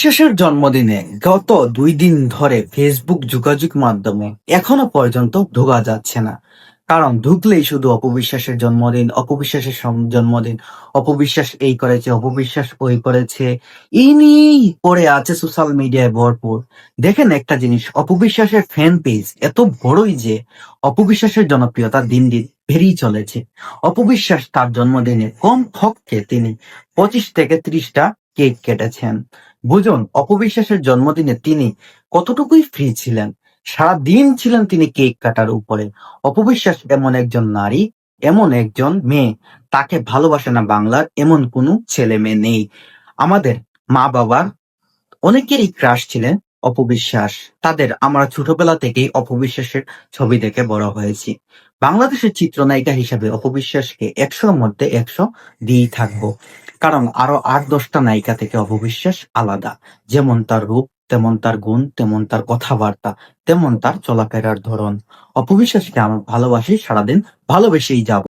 অপবিশ্বাসের জন্মদিনে গত 2 দিন ধরে ফেসবুক যোগাযোগ মাধ্যমে এখনো পর্যন্ত ঢোকা যাচ্ছে না। কারণ ঢুকলেই শুধু অপবিশ্বাসের জন্মদিন, অপবিশ্বাসের জন্মদিন, অপবিশ্বাস এই করেছে, অপবিশ্বাস ওই করেছে, এই নিয়েই পড়ে আছে সোশ্যাল মিডিয়ায় ভরপুর। দেখেন একটা জিনিস, অপবিশ্বাসের ফ্যান পেজ এত বড়ই যে অপবিশ্বাসের জনপ্রিয়তা দিন দিন বেড়েই চলেছে। অপবিশ্বাস তার জন্মদিনে কমপক্ষে তিনি 25 থেকে 30টা কেক কেটেছেন। বুঝুন অপবিশ্বাসের জন্মদিনে তিনি কতটুকুই ফ্রি ছিলেন। সারাদিন ছিলেন তিনি কেক কাটার উপরে। অপবিশ্বাস এমন একজন নারী, এমন একজন মেয়ে, তাকে ভালোবাসে না বাংলার এমন কোনো ছেলে মেয়ে নেই। আমাদের মা বাবার অনেকেরই ক্রাশ ছিলেন অপবিশ্বাস। আমরা ছোটবেলা থেকেই অপবিশ্বাসের ছবি দেখে বড় হয়েছি। বাংলাদেশের চিত্রনায়িকা হিসাবে অপবিশ্বাসকে 100-র মধ্যে 100 দিয়েই থাকবো। কারণ আরো 8-10টা নায়িকা থেকে অপবিশ্বাস আলাদা। যেমন তার রূপ, তেমন তার গুণ, তেমন তার কথাবার্তা, তেমন তার চলাফেরার ধরন। অপবিশ্বাসকে আমি ভালোবাসি, সারাদিন ভালোবেসেই যাব।